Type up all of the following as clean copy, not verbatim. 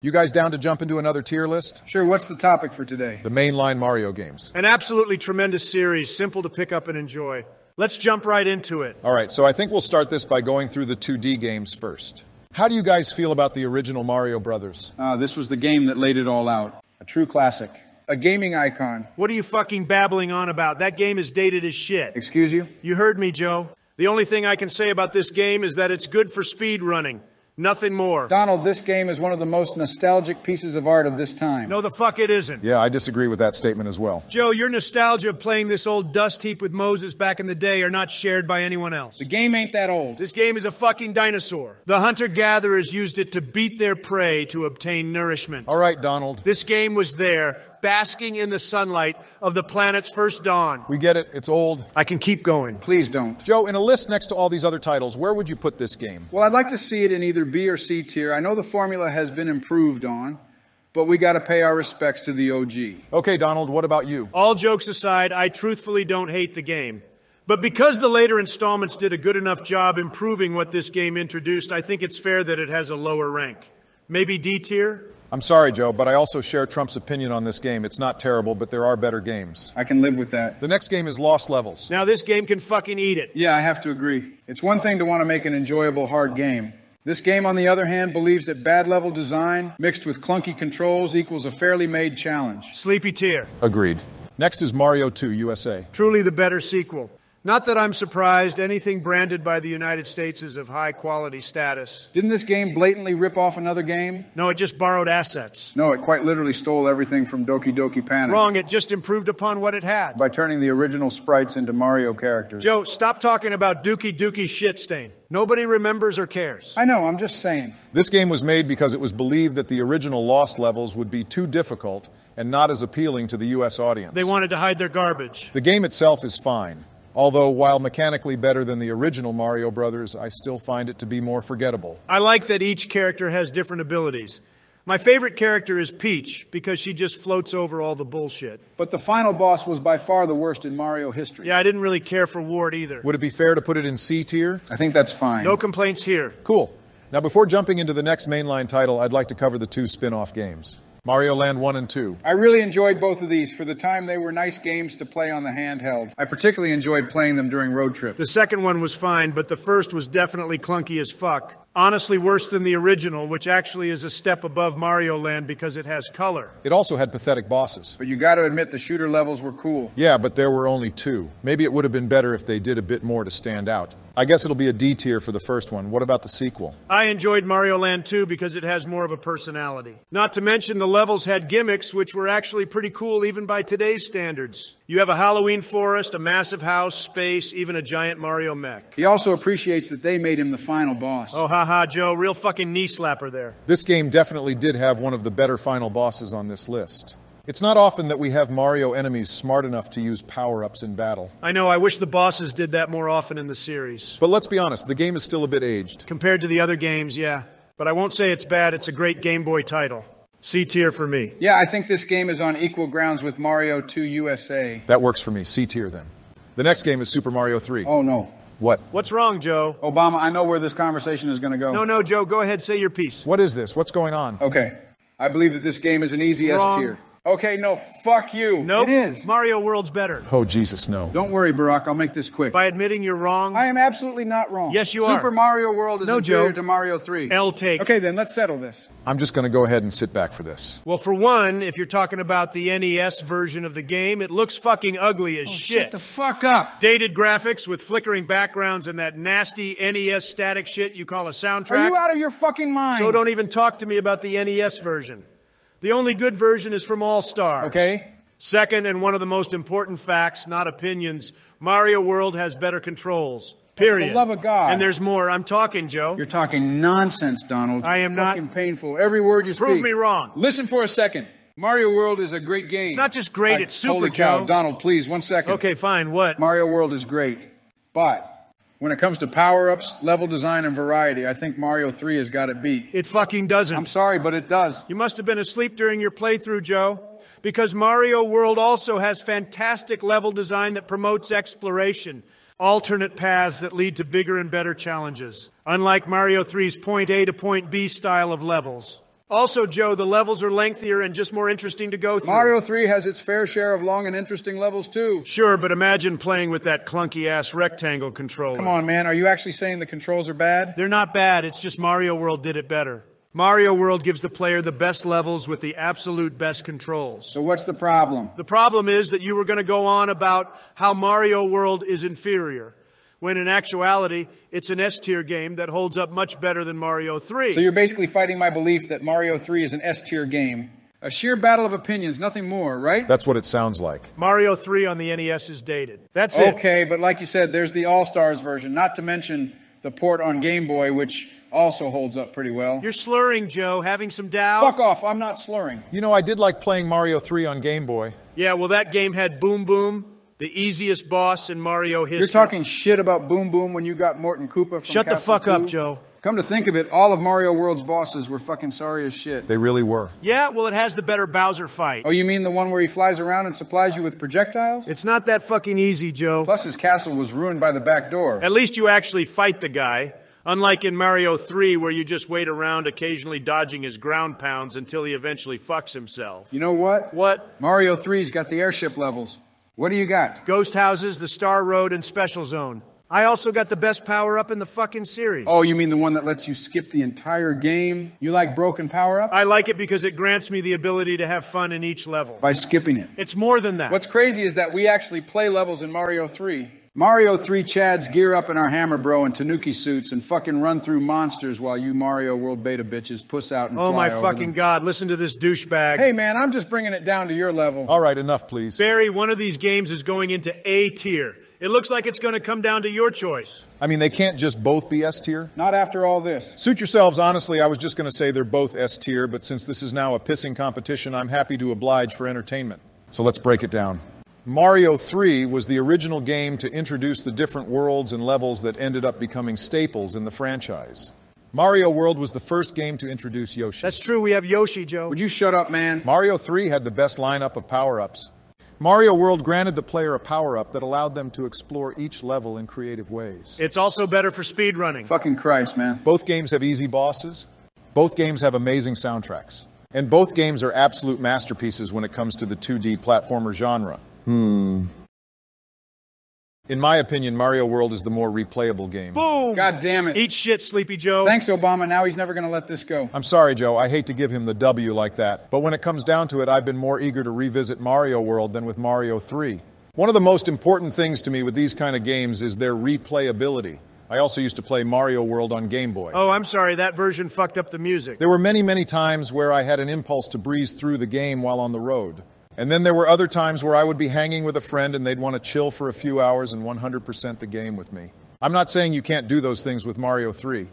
You guys down to jump into another tier list? Sure, what's the topic for today? The mainline Mario games. An absolutely tremendous series, simple to pick up and enjoy. Let's jump right into it. All right, so I think we'll start this by going through the 2D games first. How do you guys feel about the original Mario Brothers? This was the game that laid it all out. A true classic. A gaming icon. What are you fucking babbling on about? That game is dated as shit. Excuse you? You heard me, Joe. The only thing I can say about this game is that it's good for speed running. Nothing more. Donald, this game is one of the most nostalgic pieces of art of this time. No, the fuck it isn't. Yeah, I disagree with that statement as well. Joe, your nostalgia of playing this old dust heap with Moses back in the day are not shared by anyone else. The game ain't that old. This game is a fucking dinosaur. The hunter-gatherers used it to beat their prey to obtain nourishment. All right, Donald. This game was there, basking in the sunlight of the planet's first dawn. We get it. It's old. I can keep going. Please don't. Joe, in a list next to all these other titles, where would you put this game? Well, I'd like to see it in either B or C tier. I know the formula has been improved on, but we got to pay our respects to the OG. Okay, Donald, what about you? All jokes aside, I truthfully don't hate the game. But because the later installments did a good enough job improving what this game introduced, I think it's fair that it has a lower rank. Maybe D tier? I'm sorry, Joe, but I also share Trump's opinion on this game. It's not terrible, but there are better games. I can live with that. The next game is Lost Levels. Now this game can fucking eat it. Yeah, I have to agree. It's one thing to want to make an enjoyable hard game. This game, on the other hand, believes that bad level design mixed with clunky controls equals a fairly made challenge. Sleepy tier. Agreed. Next is Mario 2 USA. Truly the better sequel. Not that I'm surprised, anything branded by the United States is of high quality status. Didn't this game blatantly rip off another game? No, it just borrowed assets. No, it quite literally stole everything from Doki Doki Panic. Wrong, it just improved upon what it had. By turning the original sprites into Mario characters. Joe, stop talking about Dookie Dookie shitstain. Nobody remembers or cares. I know, I'm just saying. This game was made because it was believed that the original Lost Levels would be too difficult and not as appealing to the U.S. audience. They wanted to hide their garbage. The game itself is fine. Although, while mechanically better than the original Mario Brothers, I still find it to be more forgettable. I like that each character has different abilities. My favorite character is Peach, because she just floats over all the bullshit. But the final boss was by far the worst in Mario history. Yeah, I didn't really care for Ward either. Would it be fair to put it in C tier? I think that's fine. No complaints here. Cool. Now, before jumping into the next mainline title, I'd like to cover the two spin-off games. Mario Land 1 and 2. I really enjoyed both of these. For the time, they were nice games to play on the handheld. I particularly enjoyed playing them during road trips. The second one was fine, but the first was definitely clunky as fuck. Honestly, worse than the original, which actually is a step above Mario Land because it has color. It also had pathetic bosses. But you got to admit the shooter levels were cool. Yeah, but there were only 2. Maybe it would have been better if they did a bit more to stand out. I guess it'll be a D tier for the first one. What about the sequel? I enjoyed Mario Land 2 because it has more of a personality. Not to mention the levels had gimmicks which were actually pretty cool even by today's standards. You have a Halloween forest, a massive house, space, even a giant Mario mech. He also appreciates that they made him the final boss. Oh, haha, Joe, real fucking knee slapper there. This game definitely did have one of the better final bosses on this list. It's not often that we have Mario enemies smart enough to use power-ups in battle. I know, I wish the bosses did that more often in the series. But let's be honest, the game is still a bit aged. Compared to the other games, yeah. But I won't say it's bad, it's a great Game Boy title. C tier for me. Yeah, I think this game is on equal grounds with Mario 2 USA. That works for me. C tier then. The next game is Super Mario 3. Oh, no. What? What's wrong, Joe? Obama, I know where this conversation is going to go. No, Joe, go ahead, say your piece. What is this? What's going on? Okay. I believe that this game is an easy Wrong. S tier. Okay, no, fuck you. Nope. It is. Mario World's better. Oh, Jesus, no. Don't worry, Barack. I'll make this quick. By admitting you're wrong, I am absolutely not wrong. Yes, you are. Super Mario World is No, inferior Joe. to Mario 3. L take. Okay, then, let's settle this. I'm just going to go ahead and sit back for this. Well, for one, if you're talking about the NES version of the game, it looks fucking ugly as shit. Shut the fuck up. Dated graphics with flickering backgrounds and that nasty NES static shit you call a soundtrack. Are you out of your fucking mind? So don't even talk to me about the NES version. The only good version is from All Stars. Okay. Second, and one of the most important facts, not opinions, Mario World has better controls. Period. For the love of God. And there's more. I'm talking, Joe. You're talking nonsense, Donald. I am not. Fucking painful. Every word you speak. Prove me wrong. Listen for a second. Mario World is a great game. It's not just great, it's super, Holy cow, Joe. Donald, please, 1 second. Okay, fine. What? Mario World is great. But when it comes to power-ups, level design, and variety, I think Mario 3 has got it beat. It fucking doesn't. I'm sorry, but it does. You must have been asleep during your playthrough, Joe. Because Mario World also has fantastic level design that promotes exploration. Alternate paths that lead to bigger and better challenges. Unlike Mario 3's point A to point B style of levels. Also, Joe, the levels are lengthier and just more interesting to go through. Mario 3 has its fair share of long and interesting levels, too. Sure, but imagine playing with that clunky-ass rectangle controller. Come on, man. Are you actually saying the controls are bad? They're not bad. It's just Mario World did it better. Mario World gives the player the best levels with the absolute best controls. So what's the problem? The problem is that you were going to go on about how Mario World is inferior, when in actuality, it's an S-tier game that holds up much better than Mario 3. So you're basically fighting my belief that Mario 3 is an S-tier game. A sheer battle of opinions, nothing more, right? That's what it sounds like. Mario 3 on the NES is dated. That's it. Okay, but like you said, there's the All-Stars version, not to mention the port on Game Boy, which also holds up pretty well. You're slurring, Joe. Having some doubt? Fuck off, I'm not slurring. You know, I did like playing Mario 3 on Game Boy. Yeah, well, that game had Boom Boom, the easiest boss in Mario history. You're talking shit about Boom Boom when you got Morton Koopa from Shut the Castle fuck 2? up, Joe. Come to think of it, all of Mario World's bosses were fucking sorry as shit. They really were. Yeah, well, it has the better Bowser fight. Oh, you mean the one where he flies around and supplies you with projectiles? It's not that fucking easy, Joe. Plus his castle was ruined by the back door. At least you actually fight the guy. Unlike in Mario 3, where you just wait around occasionally dodging his ground pounds until he eventually fucks himself. You know what? What? Mario 3's got the airship levels. What do you got? Ghost houses, the Star Road, and Special Zone. I also got the best power-up in the fucking series. Oh, you mean the one that lets you skip the entire game? You like broken power-ups? I like it because it grants me the ability to have fun in each level. By skipping it. It's more than that. What's crazy is that we actually play levels in Mario 3. Mario 3 Chads gear up in our Hammer Bro and Tanuki suits and fucking run through monsters while you Mario World beta bitches puss out and oh fly my over fucking them. God, listen to this douchebag. Hey man, I'm just bringing it down to your level. All right, enough, please. Barry, one of these games is going into A tier. It looks like it's going to come down to your choice. I mean, they can't just both be S tier. Not after all this. Suit yourselves, honestly, I was just going to say they're both S tier, but since this is now a pissing competition, I'm happy to oblige for entertainment. So let's break it down. Mario 3 was the original game to introduce the different worlds and levels that ended up becoming staples in the franchise. Mario World was the first game to introduce Yoshi. That's true, we have Yoshi, Joe. Would you shut up, man? Mario 3 had the best lineup of power-ups. Mario World granted the player a power-up that allowed them to explore each level in creative ways. It's also better for speedrunning. Fucking Christ, man. Both games have easy bosses. Both games have amazing soundtracks. And both games are absolute masterpieces when it comes to the 2D platformer genre. In my opinion, Mario World is the more replayable game. Boom! God damn it. Eat shit, Sleepy Joe. Thanks, Obama. Now he's never going to let this go. I'm sorry, Joe. I hate to give him the W like that. But when it comes down to it, I've been more eager to revisit Mario World than with Mario 3. One of the most important things to me with these kind of games is their replayability. I also used to play Mario World on Game Boy. Oh, I'm sorry, that version fucked up the music. There were many, many times where I had an impulse to breeze through the game while on the road. And then there were other times where I would be hanging with a friend and they'd want to chill for a few hours and 100% the game with me. I'm not saying you can't do those things with Mario 3.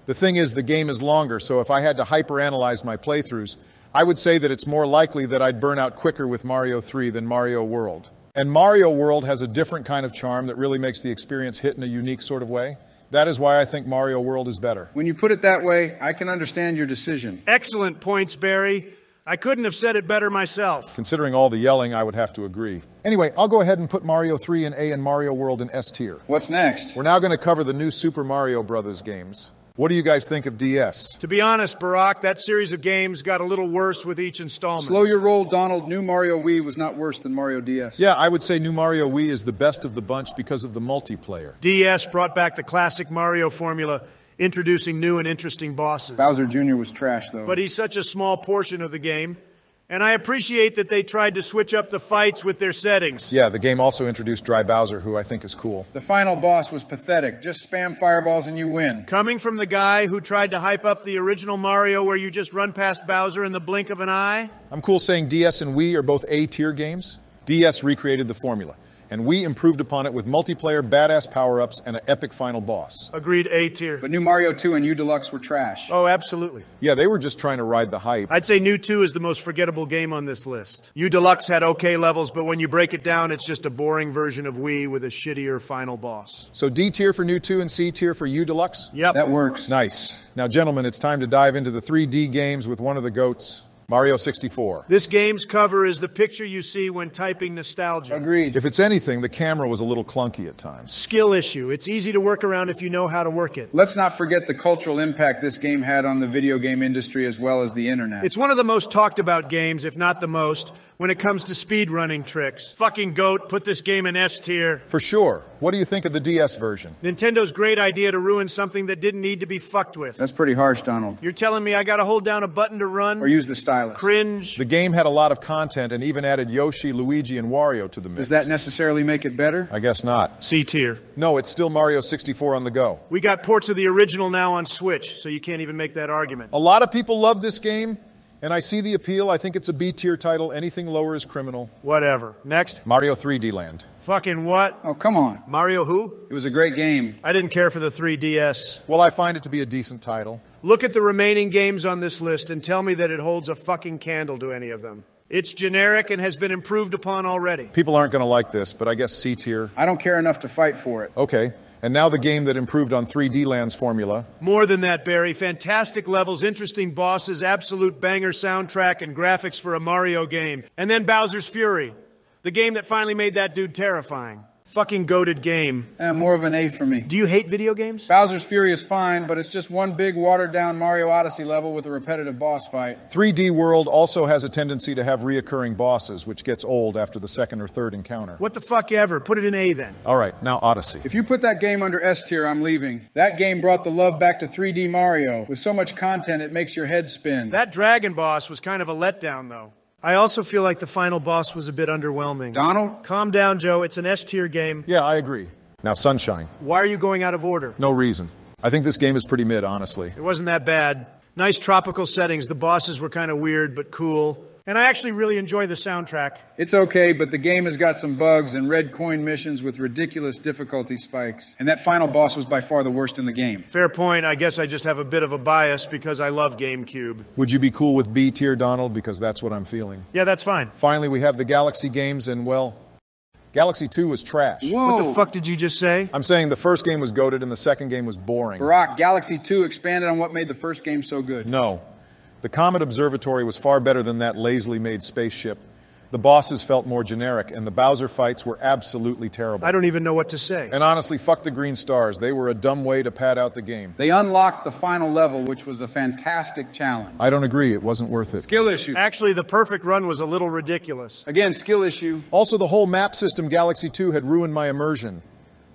The thing is, the game is longer, so if I had to hyperanalyze my playthroughs, I would say that it's more likely that I'd burn out quicker with Mario 3 than Mario World. And Mario World has a different kind of charm that really makes the experience hit in a unique sort of way. That is why I think Mario World is better. When you put it that way, I can understand your decision. Excellent points, Barry. I couldn't have said it better myself. Considering all the yelling, I would have to agree. Anyway, I'll go ahead and put Mario 3 in A and Mario World in S tier. What's next? We're now going to cover the new Super Mario Brothers games. What do you guys think of DS? To be honest, Barack, that series of games got a little worse with each installment. Slow your roll, Donald. New Mario Wii was not worse than Mario DS. Yeah, I would say New Mario Wii is the best of the bunch because of the multiplayer. DS brought back the classic Mario formula, introducing new and interesting bosses. Bowser Jr. was trash, though. But he's such a small portion of the game. And I appreciate that they tried to switch up the fights with their settings. Yeah, the game also introduced Dry Bowser, who I think is cool. The final boss was pathetic. Just spam fireballs and you win. Coming from the guy who tried to hype up the original Mario where you just run past Bowser in the blink of an eye. I'm cool saying DS and Wii are both A-tier games. DS recreated the formula, and Wii improved upon it with multiplayer, badass power-ups, and an epic final boss. Agreed, A tier. But New Mario 2 and U Deluxe were trash. Oh, absolutely. Yeah, they were just trying to ride the hype. I'd say New 2 is the most forgettable game on this list. U Deluxe had okay levels, but when you break it down, it's just a boring version of Wii with a shittier final boss. So D tier for New 2 and C tier for U Deluxe? Yep. That works. Nice. Now, gentlemen, it's time to dive into the 3D games with one of the GOATs. Mario 64. This game's cover is the picture you see when typing nostalgia. Agreed. If it's anything, the camera was a little clunky at times. Skill issue. It's easy to work around if you know how to work it. Let's not forget the cultural impact this game had on the video game industry as well as the internet. It's one of the most talked about games, if not the most, when it comes to speedrunning tricks. Fucking GOAT, put this game in S tier. For sure. What do you think of the DS version? Nintendo's great idea to ruin something that didn't need to be fucked with. That's pretty harsh, Donald. You're telling me I gotta hold down a button to run? Or use the stylus. Cringe? The game had a lot of content and even added Yoshi, Luigi, and Wario to the mix. Does that necessarily make it better? I guess not. C tier. No, it's still Mario 64 on the go. We got ports of the original now on Switch, so you can't even make that argument. A lot of people love this game, and I see the appeal. I think it's a B-tier title. Anything lower is criminal. Whatever. Next. Mario 3D Land. Fucking what? Oh, come on. Mario who? It was a great game. I didn't care for the 3DS. Well, I find it to be a decent title. Look at the remaining games on this list and tell me that it holds a fucking candle to any of them. It's generic and has been improved upon already. People aren't going to like this, but I guess C-tier. I don't care enough to fight for it. Okay. And now the game that improved on 3D Land's formula. More than that, Barry. Fantastic levels, interesting bosses, absolute banger soundtrack, and graphics for a Mario game. And then Bowser's Fury. The game that finally made that dude terrifying. Fucking goated game. More of an A for me. Do you hate video games? Bowser's Fury is fine, but it's just one big watered-down Mario Odyssey level with a repetitive boss fight. 3D World also has a tendency to have reoccurring bosses, which gets old after the second or third encounter. What the fuck ever? Put it in A then. All right, now Odyssey. If you put that game under S tier, I'm leaving. That game brought the love back to 3D Mario. With so much content, it makes your head spin. That dragon boss was kind of a letdown, though. I also feel like the final boss was a bit underwhelming. Donald? Calm down, Joe. It's an S-tier game. Yeah, I agree. Now Sunshine. Why are you going out of order? No reason. I think this game is pretty mid, honestly. It wasn't that bad. Nice tropical settings. The bosses were kind of weird, but cool. And I actually really enjoy the soundtrack. It's okay, but the game has got some bugs and red coin missions with ridiculous difficulty spikes. And that final boss was by far the worst in the game. Fair point. I guess I just have a bit of a bias because I love GameCube. Would you be cool with B tier, Donald? Because that's what I'm feeling. Yeah, that's fine. Finally, we have the Galaxy games, and well, Galaxy 2 was trash. Whoa. What the fuck did you just say? I'm saying the first game was goated and the second game was boring. Barack, Galaxy 2 expanded on what made the first game so good. No. The Comet Observatory was far better than that lazily made spaceship. The bosses felt more generic, and the Bowser fights were absolutely terrible. I don't even know what to say. And honestly, fuck the green stars. They were a dumb way to pad out the game. They unlocked the final level, which was a fantastic challenge. I don't agree. It wasn't worth it. Skill issue. Actually, the perfect run was a little ridiculous. Again, skill issue. Also, the whole map system Galaxy 2 had ruined my immersion.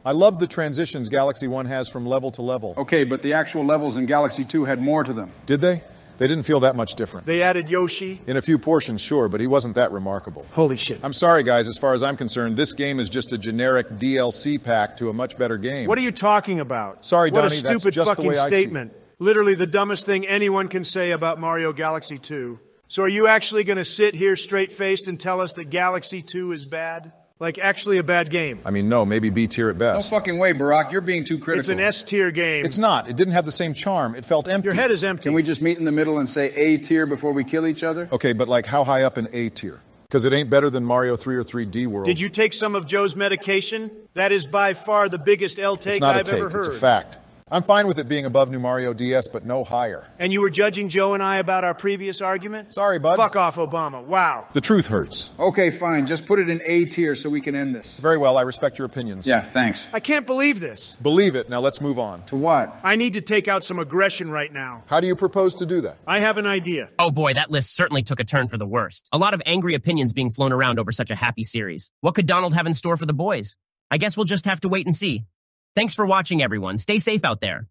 I loved the transitions Galaxy 1 has from level to level. Okay, but the actual levels in Galaxy 2 had more to them. Did they? They didn't feel that much different. They added Yoshi. In a few portions, sure, but he wasn't that remarkable. Holy shit. I'm sorry, guys. As far as I'm concerned, this game is just a generic DLC pack to a much better game. What are you talking about? Sorry, what Donnie, a that's stupid just the fucking way I see it. statement. Literally the dumbest thing anyone can say about Mario Galaxy 2. So are you actually going to sit here straight-faced and tell us that Galaxy 2 is bad? Like, actually a bad game? I mean, no, maybe B tier at No best. fucking way, Barack. You're being too critical. It's an S-tier game. It's not. It didn't have the same charm. It felt empty. Your head is empty. Can we just meet in the middle and say A tier before we kill each other? Okay, but like how high up in A tier? Because it ain't better than Mario 3 or 3D World. Did you take some of Joe's medication? That is by far the biggest It's L-take not a I've take. ever heard. It's a fact. I'm fine with it being above New Mario DS, but no higher. And you were judging Joe and I about our previous argument? Sorry, bud. Fuck off, Obama. Wow. The truth hurts. Okay, fine. Just put it in A tier so we can end this. Very well, I respect your opinions. Yeah, thanks. I can't believe this. Believe it. Now let's move on. To what? I need to take out some aggression right now. How do you propose to do that? I have an idea. Oh boy, that list certainly took a turn for the worst. A lot of angry opinions being flown around over such a happy series. What could Donald have in store for the boys? I guess we'll just have to wait and see. Thanks for watching, everyone. Stay safe out there.